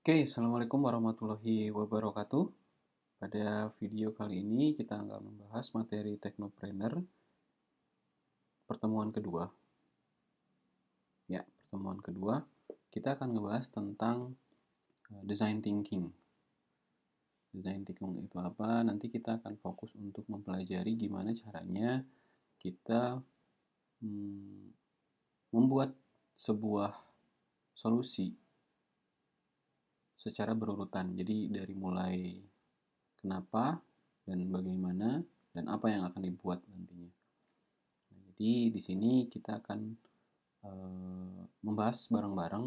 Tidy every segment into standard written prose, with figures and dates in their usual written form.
Oke, Assalamualaikum warahmatullahi wabarakatuh. Pada video kali ini kita akan membahas materi Teknopreneur pertemuan kedua. Ya, pertemuan kedua kita akan membahas tentang design thinking. Design thinking itu apa? Nanti kita akan fokus untuk mempelajari gimana caranya kita membuat sebuah solusi secara berurutan. Jadi dari mulai kenapa dan bagaimana dan apa yang akan dibuat nantinya. Jadi di sini kita akan membahas bareng-bareng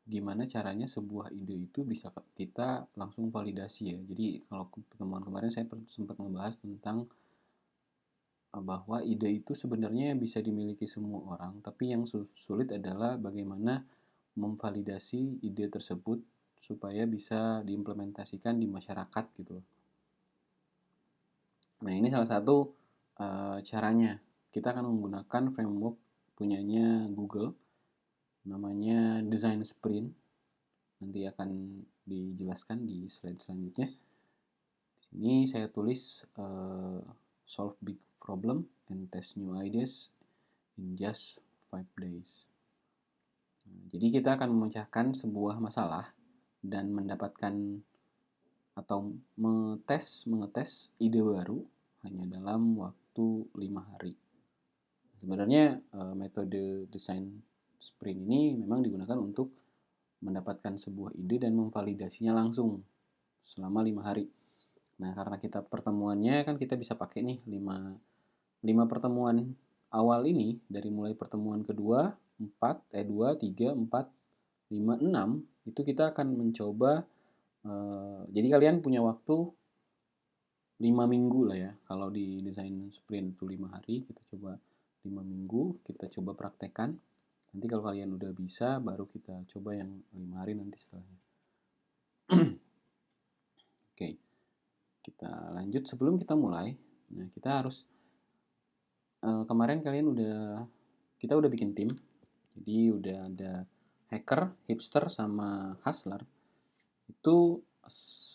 gimana caranya sebuah ide itu bisa kita langsung validasi ya. Jadi kalau pertemuan kemarin saya sempat membahas tentang bahwa ide itu sebenarnya bisa dimiliki semua orang, tapi yang sulit adalah bagaimana memvalidasi ide tersebut supaya bisa diimplementasikan di masyarakat gitu. Nah, ini salah satu caranya. Kita akan menggunakan framework punyanya Google, namanya Design Sprint. Nanti akan dijelaskan di slide selanjutnya. Di sini saya tulis solve big problem and test new ideas in just 5 days. Jadi kita akan memecahkan sebuah masalah dan mendapatkan atau mengetes ide baru hanya dalam waktu 5 hari. Sebenarnya metode desain sprint ini memang digunakan untuk mendapatkan sebuah ide dan memvalidasinya langsung selama 5 hari. Nah, karena kita pertemuannya kan kita bisa pakai nih 5 pertemuan awal ini, dari mulai pertemuan kedua, 2, 3, 4, 5, 6, itu kita akan mencoba, jadi kalian punya waktu 5 minggu lah ya. Kalau di desain sprint itu 5 hari, kita coba 5 minggu, kita coba praktekkan. Nanti kalau kalian udah bisa, baru kita coba yang 5 hari nanti setelahnya. Oke, kita lanjut. Sebelum kita mulai, nah kita harus, kemarin kita udah bikin tim. Jadi udah ada hacker, hipster, sama hustler. Itu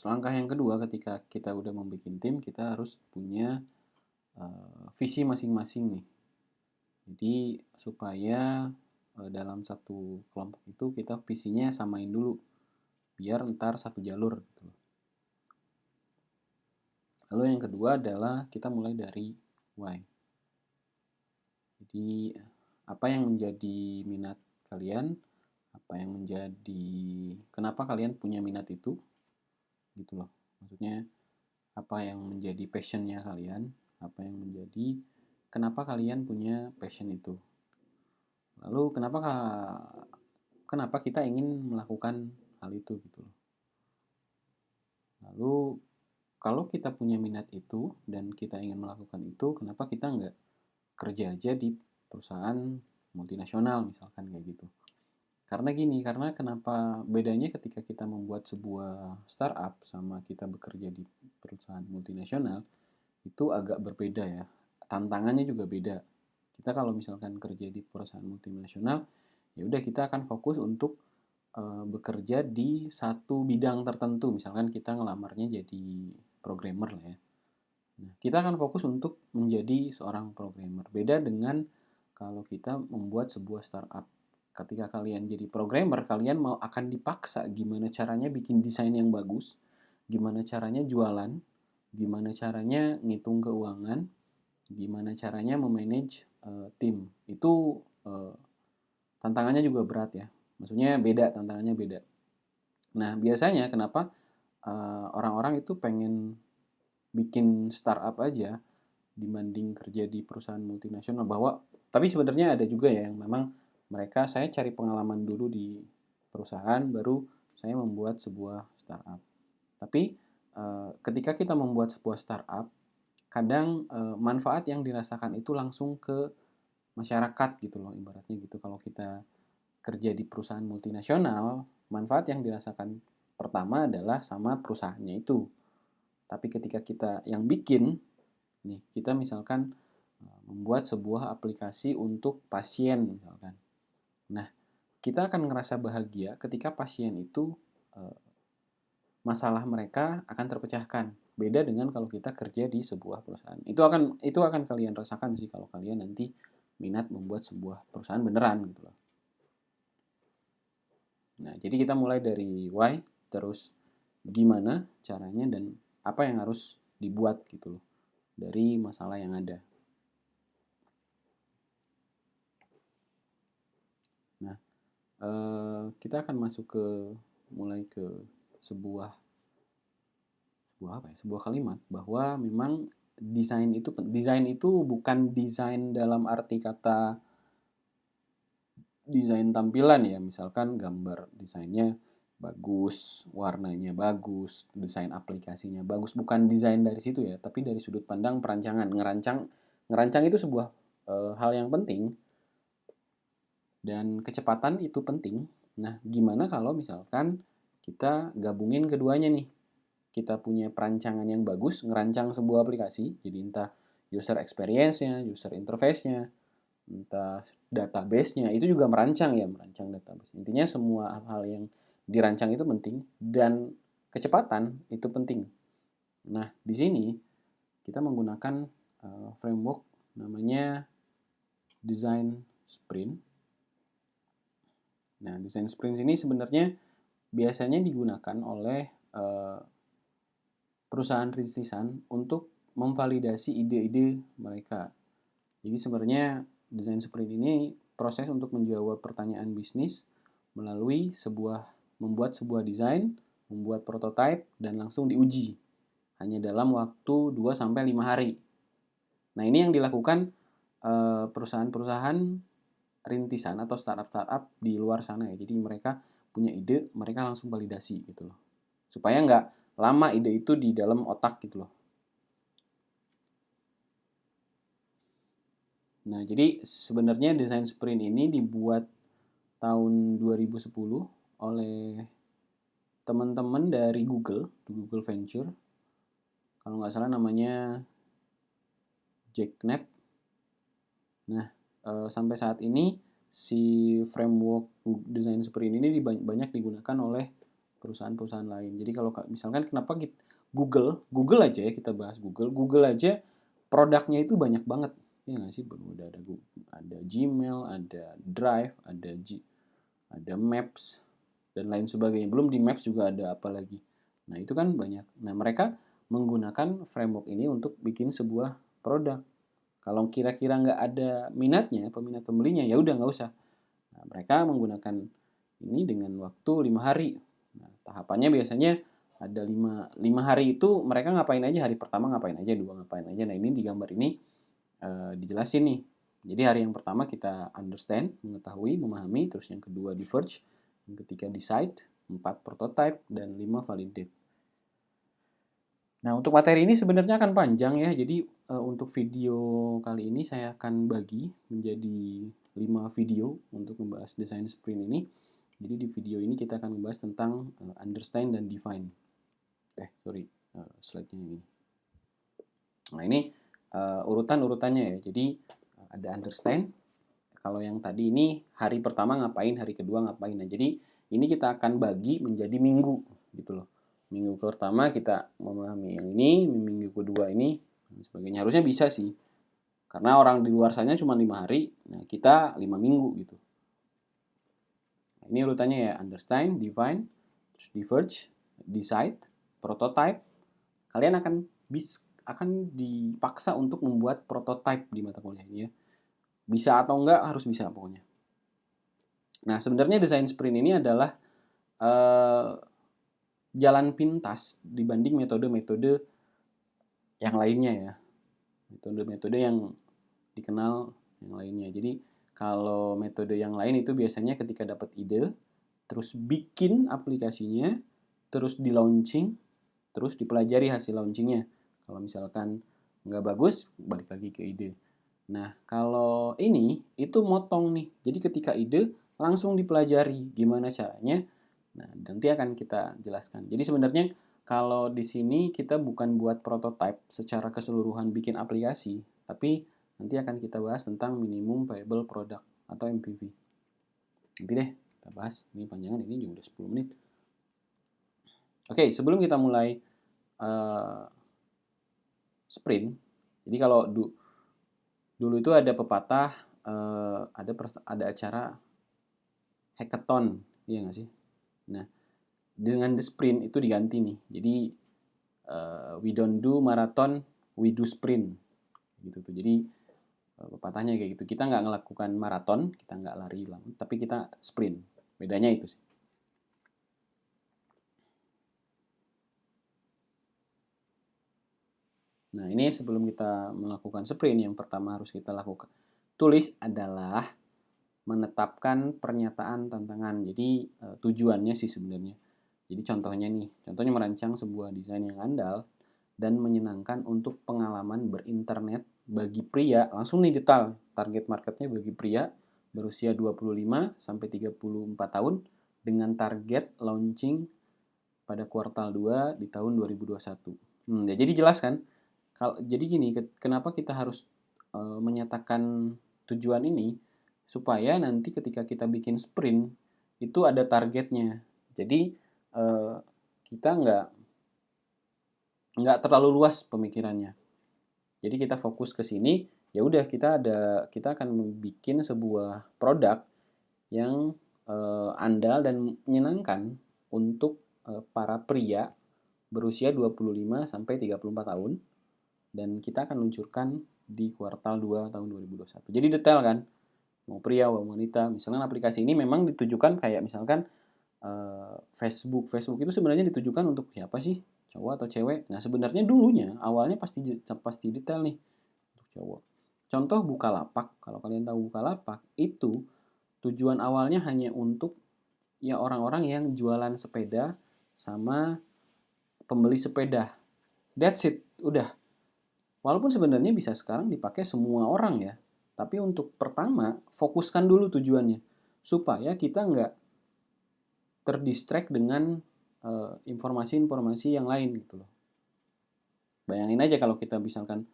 langkah yang kedua ketika kita udah membuat tim, kita harus punya visi masing-masing nih. Jadi supaya dalam satu kelompok itu kita visinya samain dulu, biar ntar satu jalur gitu. Lalu yang kedua adalah kita mulai dari why. Jadi apa yang menjadi minat kalian, apa yang menjadi kenapa kalian punya minat itu, gitu loh. Maksudnya apa yang menjadi passionnya kalian, apa yang menjadi kenapa kalian punya passion itu. Lalu kenapa kita ingin melakukan hal itu gitu loh. Lalu kalau kita punya minat itu dan kita ingin melakukan itu, kenapa kita nggak kerja aja di perusahaan multinasional misalkan kayak gitu. Karena gini, karena kenapa bedanya ketika kita membuat sebuah startup sama kita bekerja di perusahaan multinasional, itu agak berbeda ya. Tantangannya juga beda. Kita kalau misalkan kerja di perusahaan multinasional, ya udah kita akan fokus untuk bekerja di satu bidang tertentu. Misalkan kita ngelamarnya jadi programmer lah ya. Nah, kita akan fokus untuk menjadi seorang programmer. Beda dengan kalau kita membuat sebuah startup. Ketika kalian jadi programmer, kalian akan dipaksa gimana caranya bikin desain yang bagus, gimana caranya jualan, gimana caranya ngitung keuangan, gimana caranya memanage tim. Itu tantangannya juga berat ya. Maksudnya beda, tantangannya beda. Nah, biasanya kenapa orang-orang itu pengen bikin startup aja dibanding kerja di perusahaan multinasional, tapi sebenarnya ada juga ya yang memang saya cari pengalaman dulu di perusahaan baru saya membuat sebuah startup. Tapi ketika kita membuat sebuah startup, kadang manfaat yang dirasakan itu langsung ke masyarakat gitu loh, ibaratnya gitu. Kalau kita kerja di perusahaan multinasional, manfaat yang dirasakan pertama adalah sama perusahaannya itu. Tapi ketika kita yang bikin, nih kita misalkan membuat sebuah aplikasi untuk pasien misalkan. Nah, kita akan ngerasa bahagia ketika pasien itu masalah mereka akan terpecahkan. Beda dengan kalau kita kerja di sebuah perusahaan. Itu akan kalian rasakan sih kalau kalian nanti minat membuat sebuah perusahaan beneran gitu loh. Nah, jadi kita mulai dari why, terus gimana caranya dan apa yang harus dibuat gitu loh dari masalah yang ada. Nah, kita akan masuk ke mulai ke sebuah sebuah kalimat bahwa memang desain itu bukan desain dalam arti kata desain tampilan ya, misalkan gambar desainnya bagus, warnanya bagus, desain aplikasinya bagus, bukan desain dari situ ya, tapi dari sudut pandang perancangan, ngerancang itu sebuah hal yang penting dan kecepatan itu penting. Nah, gimana kalau misalkan kita gabungin keduanya nih? Kita punya perancangan yang bagus, ngerancang sebuah aplikasi, jadi entah user experience-nya, user interface-nya, entah database-nya, itu juga merancang database. Intinya semua hal yang dirancang itu penting dan kecepatan itu penting. Nah, di sini kita menggunakan framework namanya design sprint. Nah, design sprint ini sebenarnya biasanya digunakan oleh perusahaan rintisan untuk memvalidasi ide-ide mereka. Jadi sebenarnya desain sprint ini proses untuk menjawab pertanyaan bisnis melalui membuat sebuah desain, membuat prototipe dan langsung diuji hanya dalam waktu 2-5 hari. Nah, ini yang dilakukan perusahaan-perusahaan rintisan atau startup-startup di luar sana ya. Jadi mereka punya ide, mereka langsung validasi gitu loh. Supaya nggak lama ide itu di dalam otak gitu loh. Nah, jadi sebenarnya desain sprint ini dibuat tahun 2010 oleh teman-teman dari Google Venture. Kalau nggak salah namanya Jack Knapp. Nah, sampai saat ini si framework desain sprint ini banyak digunakan oleh perusahaan-perusahaan lain. Jadi kalau misalkan kenapa Google aja ya, kita bahas Google aja produknya itu banyak banget. Ya nggak sih? Udah ada Gmail, ada Drive, ada Maps dan lain sebagainya. Belum di Maps juga ada apa lagi. Nah, itu kan banyak. Nah, mereka menggunakan framework ini untuk bikin sebuah produk. Kalau kira-kira nggak ada minatnya, peminat pembelinya, ya udah nggak usah. Nah, mereka menggunakan ini dengan waktu 5 hari. Nah, tahapannya biasanya ada 5 hari itu mereka ngapain aja. Hari pertama ngapain aja, 2 ngapain aja. Nah, ini di gambar ini dijelasin nih. Jadi hari yang pertama kita understand, mengetahui, memahami, terus yang kedua diverge, yang ketiga decide, 4 prototype, dan 5 validate. Nah, untuk materi ini sebenarnya akan panjang ya. Jadi untuk video kali ini saya akan bagi menjadi 5 video untuk membahas desain sprint ini. Jadi di video ini kita akan membahas tentang understand dan define. Slide-nya ini. Nah, ini urutan-urutannya ya. Jadi ada understand. Kalau yang tadi ini hari pertama ngapain, hari kedua ngapain. Nah, jadi ini kita akan bagi menjadi minggu gitu loh. Minggu pertama kita memahami yang ini, minggu kedua ini, dan sebagainya. Harusnya bisa sih. Karena orang di luar sana cuma 5 hari, nah kita 5 minggu gitu. Nah, ini urutannya ya, understand, define, terus diverge, decide, prototype. Kalian akan dipaksa untuk membuat prototype di mata kuliah ini ya. Bisa atau enggak harus bisa pokoknya. Nah, sebenarnya desain sprint ini adalah jalan pintas dibanding metode-metode yang lainnya ya. Metode-metode yang dikenal yang lainnya. Jadi kalau metode yang lain itu biasanya ketika dapat ide, terus bikin aplikasinya, terus di launching, terus dipelajari hasil launchingnya. Kalau misalkan nggak bagus, balik lagi ke ide. Nah, kalau ini itu motong nih. Jadi ketika ide langsung dipelajari gimana caranya. Nah, nanti akan kita jelaskan. Jadi sebenarnya kalau di sini kita bukan buat prototype secara keseluruhan bikin aplikasi, tapi nanti akan kita bahas tentang minimum viable product atau MVP. Nanti deh. kita bahas. Ini panjangan, ini juga udah 10 menit. Oke, sebelum kita mulai sprint, jadi kalau dulu itu ada pepatah, ada acara hackathon, iya nggak sih? Nah, dengan the sprint itu diganti nih. Jadi we don't do marathon, we do sprint, gitu tuh. Jadi pepatahnya kayak gitu. Kita nggak melakukan maraton, kita nggak lari lama, tapi kita sprint. Bedanya itu sih. Nah, ini sebelum kita melakukan sprint, yang pertama harus kita lakukan tulis adalah menetapkan pernyataan tantangan. Jadi tujuannya sih sebenarnya. Jadi contohnya merancang sebuah desain yang andal dan menyenangkan untuk pengalaman berinternet bagi pria. Langsung nih detail, target marketnya bagi pria berusia 25 sampai 34 tahun dengan target launching pada kuartal 2 di tahun 2021. Jadi jelas kan? Jadi gini, kenapa kita harus menyatakan tujuan ini? Supaya nanti ketika kita bikin sprint, itu ada targetnya. Jadi kita nggak terlalu luas pemikirannya. Jadi kita fokus ke sini, ya udah kita akan bikin sebuah produk yang andal dan menyenangkan untuk para pria berusia 25 sampai 34 tahun, dan kita akan luncurkan di kuartal 2 tahun 2021. Jadi detail kan, mau pria mau wanita. Misalkan aplikasi ini memang ditujukan kayak misalkan Facebook itu sebenarnya ditujukan untuk siapa sih, cowok atau cewek. Nah sebenarnya dulunya awalnya pasti detail nih untuk cowok. Contoh Bukalapak, kalau kalian tahu Bukalapak itu tujuan awalnya hanya untuk ya orang-orang yang jualan sepeda sama pembeli sepeda. That's it, udah. Walaupun sebenarnya bisa sekarang dipakai semua orang ya. Tapi untuk pertama, fokuskan dulu tujuannya. Supaya kita nggak terdistract dengan informasi-informasi yang lain gitu loh. Bayangin aja kalau kita misalkan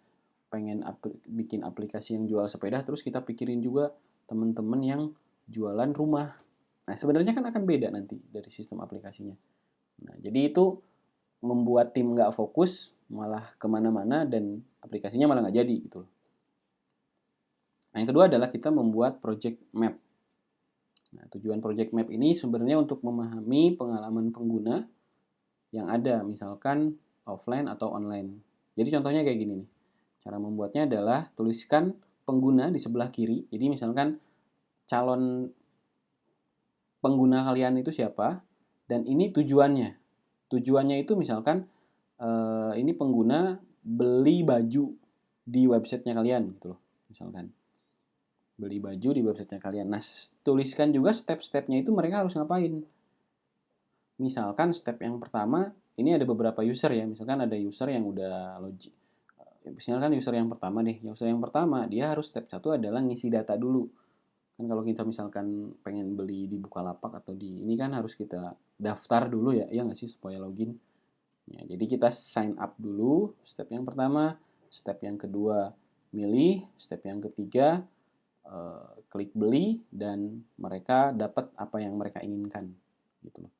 pengen bikin aplikasi yang jual sepeda, terus kita pikirin juga teman-teman yang jualan rumah. Nah, sebenarnya kan akan beda nanti dari sistem aplikasinya. Nah, jadi itu membuat tim nggak fokus, malah kemana-mana, dan aplikasinya malah nggak jadi gitu loh. Nah, yang kedua adalah kita membuat project map. Nah, tujuan project map ini sebenarnya untuk memahami pengalaman pengguna yang ada, misalkan offline atau online. Jadi contohnya kayak gini nih. Cara membuatnya adalah tuliskan pengguna di sebelah kiri. Jadi misalkan calon pengguna kalian itu siapa, dan ini tujuannya. Tujuannya itu misalkan ini pengguna beli baju di websitenya kalian gitu loh, misalkan beli baju di websitenya kalian. Nah, tuliskan juga step-stepnya itu mereka harus ngapain. Misalkan step yang pertama, ini ada beberapa user ya, misalkan ada user yang udah login. Misalkan user yang pertama deh, user yang pertama dia harus step 1 adalah ngisi data dulu. Kan kalau kita misalkan pengen beli di Bukalapak atau di ini kan harus kita daftar dulu ya, nggak sih, supaya login. Ya, jadi kita sign up dulu, step yang pertama. Step yang kedua milih, step yang ketiga klik beli, dan mereka dapat apa yang mereka inginkan gitu loh.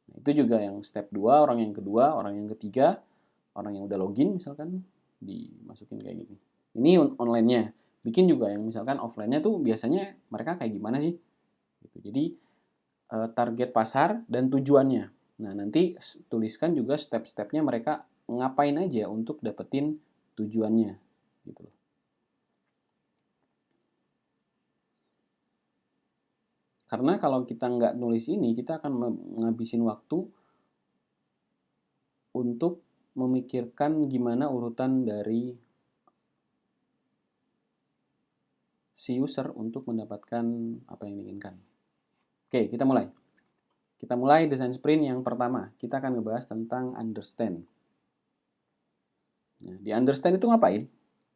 Nah, itu juga yang step 2, orang yang kedua, orang yang ketiga, orang yang udah login misalkan dimasukin kayak gini. Ini online-nya. Bikin juga yang misalkan offline-nya tuh biasanya mereka kayak gimana sih? Gitu. Jadi target pasar dan tujuannya. Nah, nanti tuliskan juga step-stepnya mereka ngapain aja untuk dapetin tujuannya gitu loh. Karena kalau kita nggak nulis ini, kita akan ngabisin waktu untuk memikirkan gimana urutan dari si user untuk mendapatkan apa yang diinginkan. Oke, kita mulai. Kita mulai desain sprint yang pertama. Kita akan ngebahas tentang understand. Nah, di understand itu ngapain?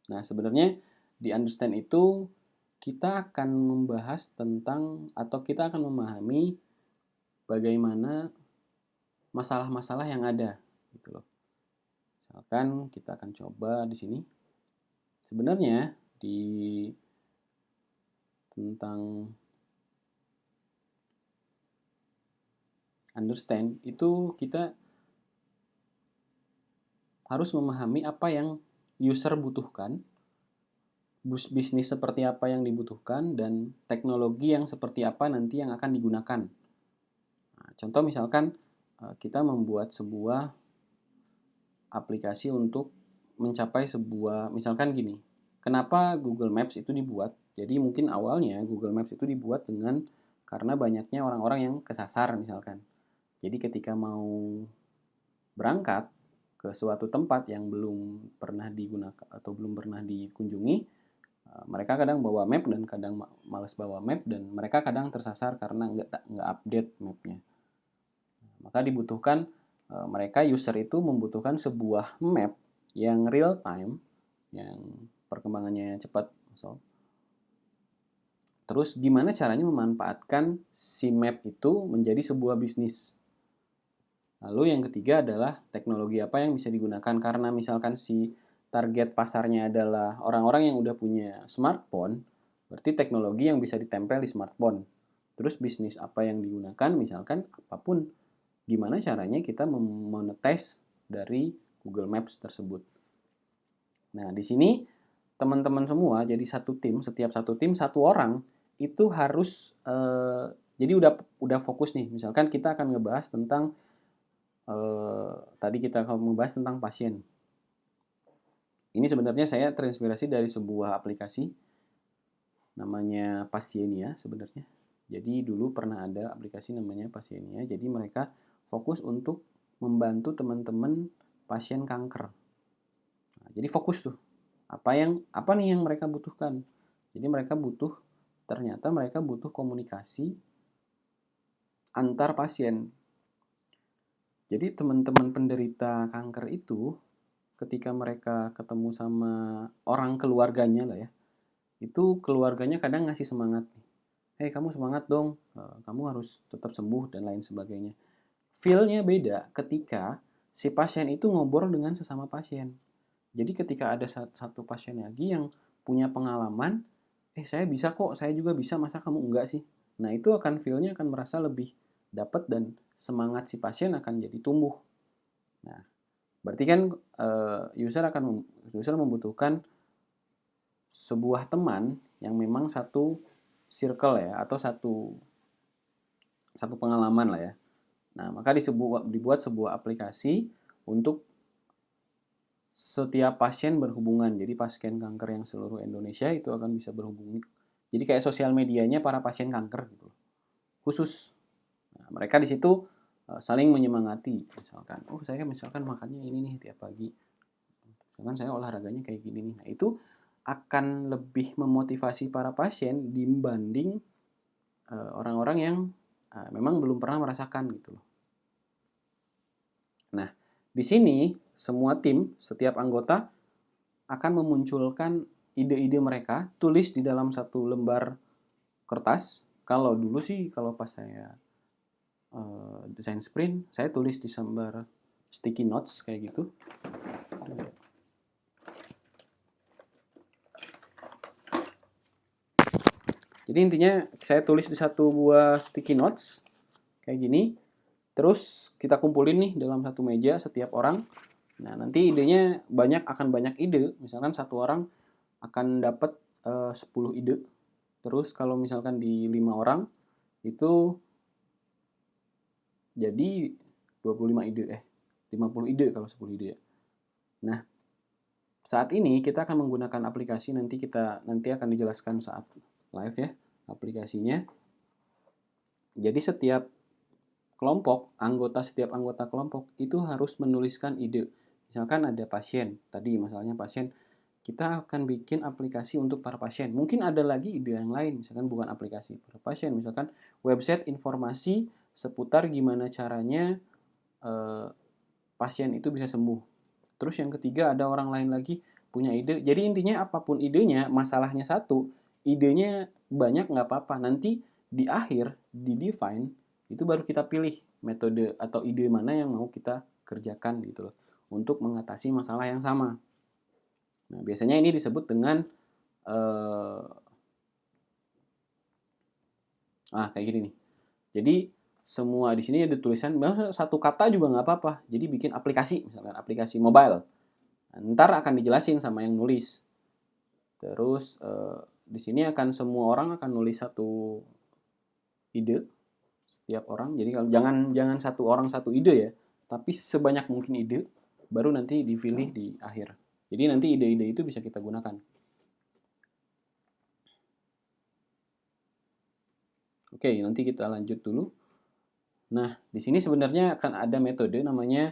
Nah, sebenarnya di understand itu kita akan membahas tentang, atau kita akan memahami bagaimana masalah-masalah yang ada gitu loh. Misalkan kita akan coba di sini. Sebenarnya di tentang Understand itu kita harus memahami apa yang user butuhkan, bisnis seperti apa yang dibutuhkan, dan teknologi yang seperti apa nanti yang akan digunakan. Nah, contoh misalkan kita membuat sebuah aplikasi untuk mencapai sebuah, misalkan gini, kenapa Google Maps itu dibuat? Jadi mungkin awalnya Google Maps itu dibuat karena banyaknya orang-orang yang kesasar misalkan. Jadi ketika mau berangkat ke suatu tempat yang belum pernah digunakan atau belum pernah dikunjungi, mereka kadang bawa map dan kadang males bawa map, dan mereka kadang tersasar karena nggak update mapnya. Maka dibutuhkan, mereka user itu membutuhkan sebuah map yang real time, yang perkembangannya cepat. Terus gimana caranya memanfaatkan si map itu menjadi sebuah bisnis. Lalu yang ketiga adalah teknologi apa yang bisa digunakan, karena misalkan si target pasarnya adalah orang-orang yang udah punya smartphone, berarti teknologi yang bisa ditempel di smartphone. Terus bisnis apa yang digunakan, misalkan apapun, gimana caranya kita memonetize dari Google Maps tersebut. Nah, di sini teman-teman semua jadi satu tim, setiap satu tim satu orang itu harus jadi udah fokus nih. Misalkan kita akan ngebahas tentang tadi kita akan membahas tentang pasien. Ini sebenarnya saya terinspirasi dari sebuah aplikasi namanya Pasienia sebenarnya. Jadi dulu pernah ada aplikasi namanya Pasienia. Jadi mereka fokus untuk membantu teman-teman pasien kanker. Nah, jadi fokus tuh. Apa nih yang mereka butuhkan? Jadi ternyata mereka butuh komunikasi antar pasien. Jadi teman-teman penderita kanker itu ketika mereka ketemu sama orang keluarganya lah ya, itu keluarganya kadang ngasih semangat. Hei, kamu semangat dong, kamu harus tetap sembuh dan lain sebagainya. Feel-nya beda ketika si pasien itu ngobrol dengan sesama pasien. Jadi ketika ada satu pasien lagi yang punya pengalaman, saya bisa kok, saya juga bisa, masa kamu enggak sih? Nah, itu feel-nya akan merasa lebih dapat dan semangat si pasien akan jadi tumbuh. Nah, berarti kan user membutuhkan sebuah teman yang memang satu circle ya, atau satu pengalaman lah ya. Nah, maka dibuat sebuah aplikasi untuk setiap pasien berhubungan. Jadi pasien kanker yang seluruh Indonesia itu akan bisa berhubungi. Jadi kayak sosial medianya para pasien kanker gitu. Khusus. Nah, mereka di situ saling menyemangati. Misalkan, saya misalkan makannya ini nih tiap pagi. Misalkan saya olahraganya kayak gini nih. Nah, itu akan lebih memotivasi para pasien dibanding orang-orang yang memang belum pernah merasakan gitu loh. Nah, di sini semua tim, setiap anggota akan memunculkan ide-ide mereka, tulis di dalam satu lembar kertas. Kalau dulu sih, kalau pas saya desain sprint, saya tulis di lembar sticky notes kayak gitu. Jadi intinya saya tulis di satu buah sticky notes kayak gini. Terus kita kumpulin nih dalam satu meja setiap orang. Nah, nanti idenya akan banyak ide. Misalkan satu orang akan dapat 10 ide. Terus kalau misalkan di 5 orang itu jadi 25 ide 50 ide kalau 10 ide. Nah, saat ini kita akan menggunakan aplikasi, nanti akan dijelaskan saat live ya aplikasinya. Jadi setiap anggota kelompok itu harus menuliskan ide. Misalkan ada pasien, tadi masalahnya pasien, kita akan bikin aplikasi untuk para pasien. Mungkin ada lagi ide yang lain, misalkan bukan aplikasi para pasien, misalkan website informasi seputar gimana caranya pasien itu bisa sembuh. Terus yang ketiga ada orang lain lagi punya ide. Jadi intinya apapun idenya, masalahnya satu, idenya banyak nggak apa-apa. Nanti di akhir, di define, itu baru kita pilih metode atau ide mana yang mau kita kerjakan gitu loh. Untuk mengatasi masalah yang sama. Nah, biasanya ini disebut dengan kayak gini nih. Jadi semua di sini ada tulisan, bahkan satu kata juga nggak apa-apa. Jadi bikin aplikasi, misalkan aplikasi mobile. Ntar akan dijelasin sama yang nulis. Terus di sini akan semua orang akan nulis satu ide, setiap orang. Jadi kalau jangan satu orang satu ide ya, tapi sebanyak mungkin ide, baru nanti dipilih di akhir. Jadi nanti ide-ide itu bisa kita gunakan. Oke, nanti kita lanjut dulu. Nah, di sini sebenarnya akan ada metode namanya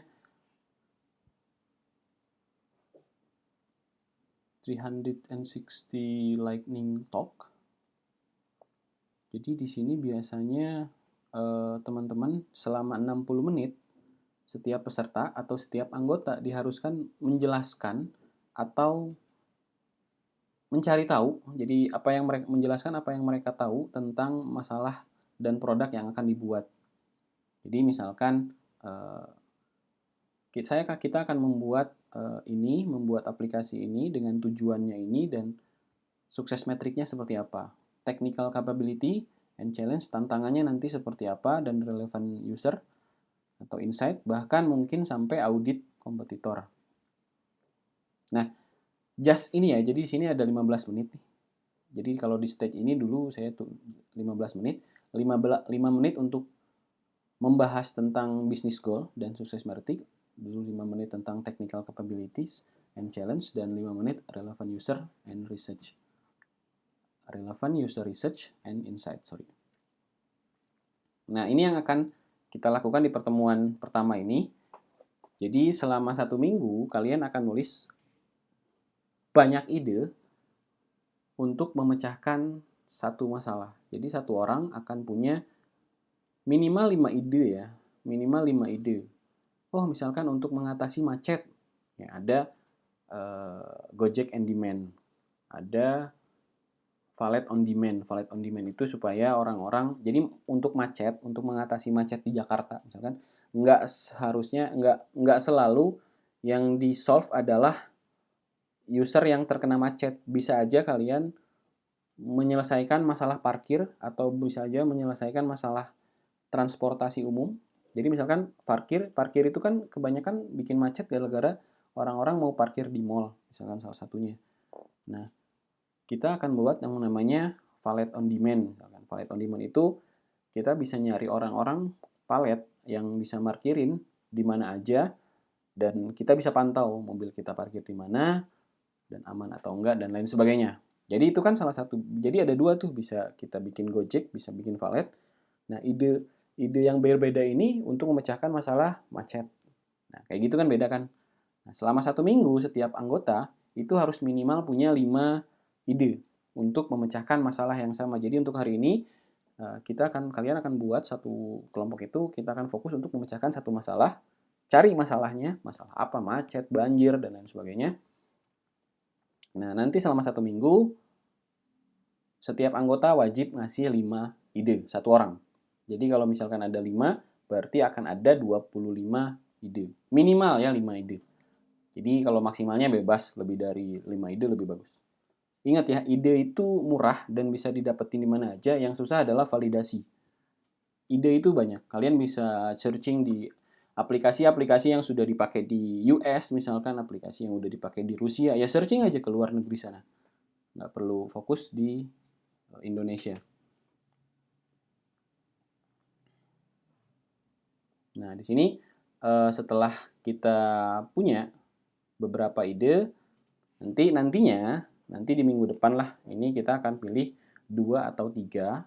360 lightning talk. Jadi di sini biasanya teman-teman selama 60 menit setiap peserta atau setiap anggota diharuskan menjelaskan atau mencari tahu. Jadi apa yang mereka menjelaskan apa yang mereka tahu tentang masalah dan produk yang akan dibuat. Jadi misalkan kita akan membuat membuat aplikasi ini dengan tujuannya ini dan sukses metriknya seperti apa. Technical capability and challenge, tantangannya nanti seperti apa, dan relevant user atau insight, bahkan mungkin sampai audit kompetitor. Nah, just ini ya, jadi di sini ada 15 menit nih. Jadi kalau di stage ini dulu saya tuh 15 menit, 5 menit untuk membahas tentang business goal dan sukses metric, dulu 5 menit tentang technical capabilities and challenge, dan 5 menit relevant user and research. Relevant user research and insight, sorry. Nah, ini yang akan kita lakukan di pertemuan pertama ini. Jadi selama 1 minggu kalian akan nulis banyak ide untuk memecahkan satu masalah. Jadi satu orang akan punya minimal 5 ide ya, minimal 5 ide. Oh, misalkan untuk mengatasi macet, ya ada Gojek on Demand, ada Valet on Demand. Valet on Demand itu supaya orang-orang, jadi untuk macet, untuk mengatasi macet di Jakarta, misalkan nggak selalu yang di solve adalah user yang terkena macet. Bisa aja kalian menyelesaikan masalah parkir atau bisa aja menyelesaikan masalah transportasi umum. Jadi misalkan parkir itu kan kebanyakan bikin macet gara-gara orang-orang mau parkir di mall, misalkan salah satunya. Nah, kita akan buat yang namanya valet on demand. Misalkan valet on demand itu kita bisa nyari orang-orang valet yang bisa parkirin di mana aja, dan kita bisa pantau mobil kita parkir di mana dan aman atau enggak dan lain sebagainya. Jadi itu kan salah satu. Jadi ada dua tuh, bisa kita bikin Gojek, bisa bikin valet. Nah, ide yang berbeda ini untuk memecahkan masalah macet. Nah, kayak gitu kan beda kan. Nah, selama 1 minggu setiap anggota itu harus minimal punya 5 ide untuk memecahkan masalah yang sama. Jadi untuk hari ini kalian akan buat satu kelompok itu, kita akan fokus untuk memecahkan satu masalah, cari masalahnya, masalah apa, macet, banjir, dan lain sebagainya. Nah, nanti selama 1 minggu setiap anggota wajib ngasih 5 ide, satu orang. Jadi kalau misalkan ada 5, berarti akan ada 25 ide. Minimal ya 5 ide. Jadi kalau maksimalnya bebas, lebih dari 5 ide lebih bagus. Ingat ya, ide itu murah dan bisa didapetin di mana aja. Yang susah adalah validasi. Ide itu banyak. Kalian bisa searching di aplikasi-aplikasi yang sudah dipakai di US, misalkan aplikasi yang udah dipakai di Rusia. Ya searching aja ke luar negeri sana. Nggak perlu fokus di Indonesia. Nah, di sini setelah kita punya beberapa ide, nanti di minggu depan lah, ini kita akan pilih 2 atau 3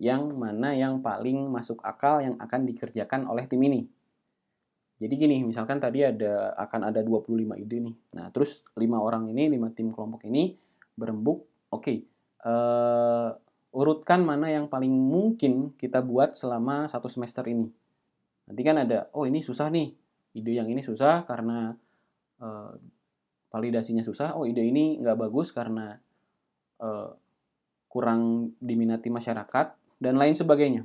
yang mana yang paling masuk akal yang akan dikerjakan oleh tim ini. Jadi gini, misalkan tadi akan ada 25 ide nih. Nah, terus 5 orang ini, 5 tim kelompok ini berembuk, oke, urutkan mana yang paling mungkin kita buat selama 1 semester ini. Nanti kan ada, oh ini susah nih, ide yang ini susah karena validasinya susah, oh ide ini nggak bagus karena kurang diminati masyarakat, dan lain sebagainya.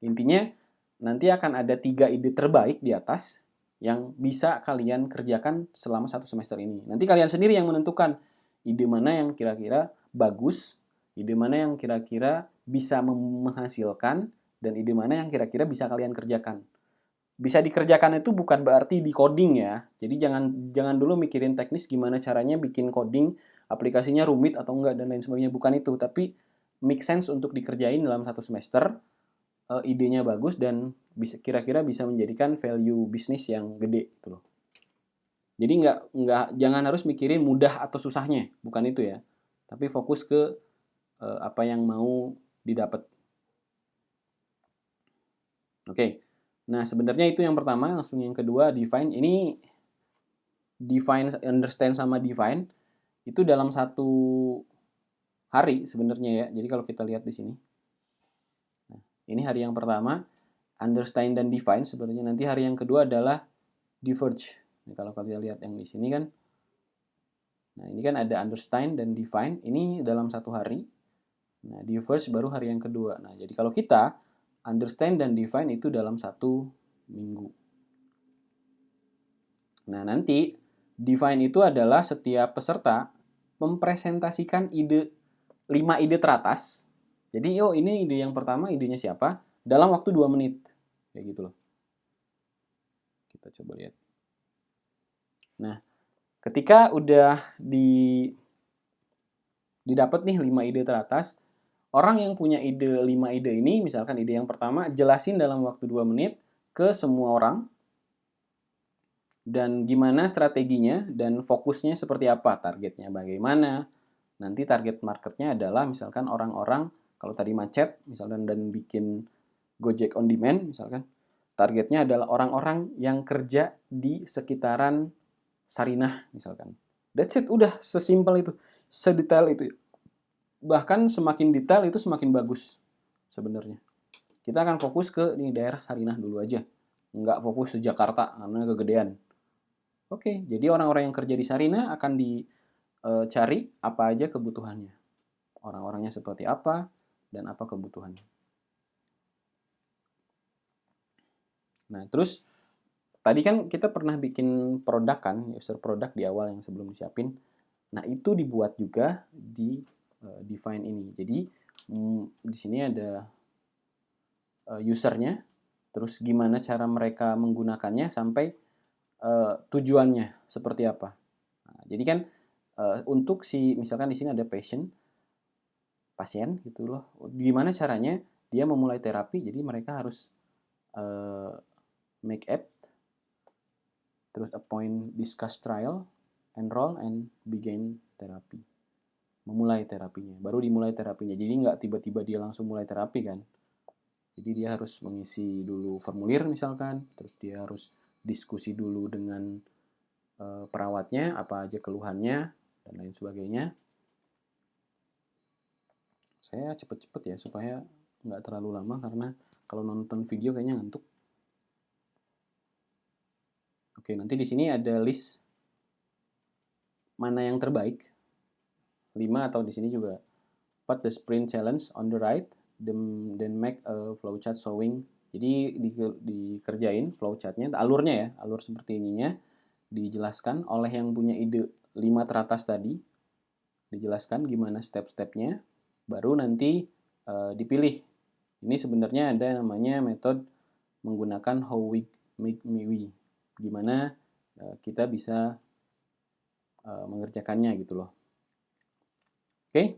Intinya, nanti akan ada 3 ide terbaik di atas yang bisa kalian kerjakan selama 1 semester ini. Nanti kalian sendiri yang menentukan ide mana yang kira-kira bagus, ide mana yang kira-kira bisa menghasilkan, dan ide mana yang kira-kira bisa kalian kerjakan. Bisa dikerjakan itu bukan berarti di coding ya. Jadi jangan dulu mikirin teknis gimana caranya bikin coding, aplikasinya rumit atau enggak dan lain sebagainya, bukan itu, tapi make sense untuk dikerjain dalam satu semester, idenya bagus dan kira-kira bisa menjadikan value bisnis yang gede gitu loh. Jadi jangan harus mikirin mudah atau susahnya, bukan itu ya. Tapi fokus ke apa yang mau didapat. Oke. Nah, sebenarnya itu yang pertama, langsung yang kedua define. Ini define, understand sama define itu dalam satu hari sebenarnya ya. Jadi kalau kita lihat di sini. Nah, ini hari yang pertama, understand dan define sebenarnya. Nanti hari yang kedua adalah diverge. Nah, kalau kalian lihat yang di sini kan. Nah, ini kan ada understand dan define. Ini dalam satu hari. Nah, diverge baru hari yang kedua. Nah, jadi kalau kita understand dan define itu dalam satu minggu. Nah, nanti define itu adalah setiap peserta mempresentasikan 5 ide teratas. Jadi, ini ide yang pertama, idenya siapa? Dalam waktu 2 menit. Kayak gitu loh. Kita coba lihat. Nah, ketika udah didapat nih 5 ide teratas, orang yang punya 5 ide ini, misalkan ide yang pertama, jelasin dalam waktu 2 menit ke semua orang, dan gimana strateginya, dan fokusnya seperti apa, targetnya bagaimana. Nanti target marketnya adalah misalkan orang-orang, kalau tadi macet, misalkan dan bikin Gojek on demand, misalkan, targetnya adalah orang-orang yang kerja di sekitaran Sarinah, misalkan. That's it, udah sesimpel itu, sedetail itu. Bahkan semakin detail itu semakin bagus sebenarnya. Kita akan fokus ke di daerah Sarinah dulu aja. Nggak fokus ke Jakarta karena kegedean. Oke, jadi orang-orang yang kerja di Sarinah akan dicari apa aja kebutuhannya. Orang-orangnya seperti apa dan apa kebutuhannya. Nah, terus tadi kan kita pernah bikin produk kan, user product di awal yang sebelum disiapin. Nah, itu dibuat juga di define ini. Jadi di sini ada usernya, terus gimana cara mereka menggunakannya sampai tujuannya seperti apa. Nah, jadi kan untuk misalkan di sini ada pasien gitu loh. Gimana caranya dia memulai terapi? Jadi mereka harus make app, terus appoint, discuss trial, enroll, and begin therapy. Memulai terapinya, baru dimulai terapinya. Jadi nggak tiba-tiba dia langsung mulai terapi kan. Jadi dia harus mengisi dulu formulir misalkan, terus dia harus diskusi dulu dengan perawatnya, apa aja keluhannya, dan lain sebagainya. Saya cepet-cepet ya, supaya nggak terlalu lama, karena kalau nonton video kayaknya ngantuk. Oke, nanti di sini ada list mana yang terbaik. 5 atau di sini juga put the sprint challenge on the right, then make a flowchart showing. Jadi dikerjain flowchartnya, alurnya ya, alur seperti ininya, dijelaskan oleh yang punya ide 5 teratas tadi, dijelaskan gimana step-stepnya, baru nanti dipilih. Ini sebenarnya ada namanya metode menggunakan how we make we, gimana kita bisa mengerjakannya gitu loh. Oke?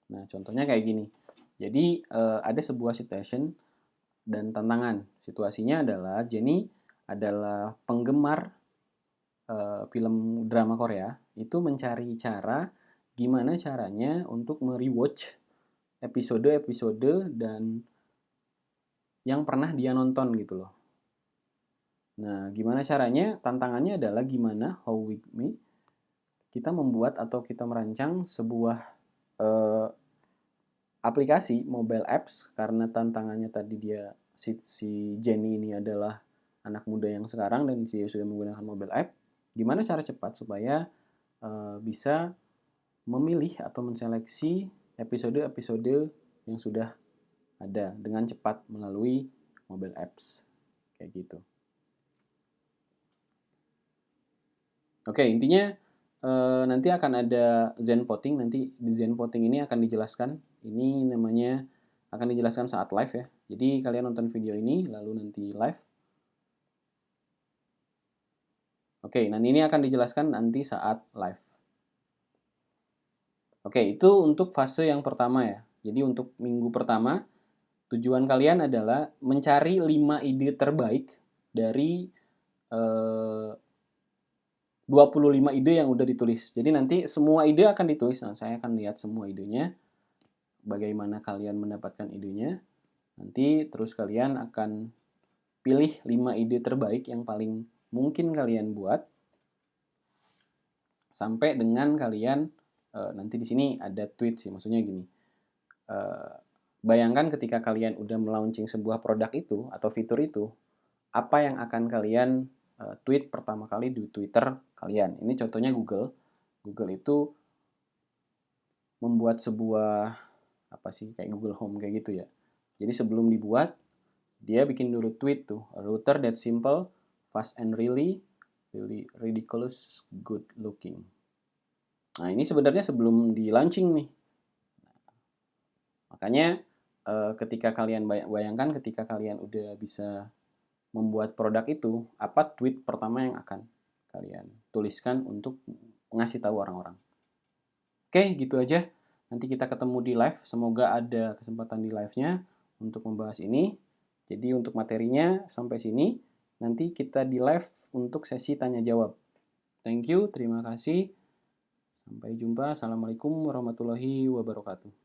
Nah, contohnya kayak gini. Jadi ada sebuah situation dan tantangan. Situasinya adalah Jenny adalah penggemar film drama Korea, itu mencari cara gimana caranya untuk merewatch episode-episode dan yang pernah dia nonton gitu loh. Nah, gimana caranya? Tantangannya adalah gimana how with me kita membuat atau kita merancang sebuah aplikasi mobile apps, karena tantangannya tadi dia si Jenny ini adalah anak muda yang sekarang dan dia sudah menggunakan mobile app. Gimana cara cepat supaya bisa memilih atau menseleksi episode-episode yang sudah ada dengan cepat melalui mobile apps kayak gitu. Oke, intinya nanti akan ada Zenvoting. Nanti di Zenvoting ini akan dijelaskan. Ini namanya akan dijelaskan saat live ya. Jadi kalian nonton video ini lalu nanti live. Oke, nah ini akan dijelaskan nanti saat live. Oke, itu untuk fase yang pertama ya. Jadi untuk minggu pertama, tujuan kalian adalah mencari 5 ide terbaik dari 25 ide yang udah ditulis. Jadi nanti semua ide akan ditulis. Nah, saya akan lihat semua idenya. Bagaimana kalian mendapatkan idenya. Nanti terus kalian akan pilih 5 ide terbaik yang paling mungkin kalian buat. Sampai dengan kalian nanti di sini ada tweet sih, maksudnya gini. Bayangkan ketika kalian udah melaunching sebuah produk itu atau fitur itu, apa yang akan kalian tweet pertama kali di Twitter kalian. Ini contohnya Google. Google itu membuat sebuah apa sih kayak Google Home kayak gitu ya. Jadi sebelum dibuat, dia bikin dulu tweet tuh, a router that simple, fast and really ridiculous good looking. Nah, ini sebenarnya sebelum di launching nih. Makanya ketika kalian bayangkan ketika kalian udah bisa membuat produk itu, apa tweet pertama yang akan kalian tuliskan untuk ngasih tahu orang-orang. Oke, gitu aja. Nanti kita ketemu di live. Semoga ada kesempatan di live-nya untuk membahas ini. Jadi untuk materinya sampai sini. Nanti kita di live untuk sesi tanya jawab. Thank you, terima kasih. Sampai jumpa. Assalamualaikum warahmatullahi wabarakatuh.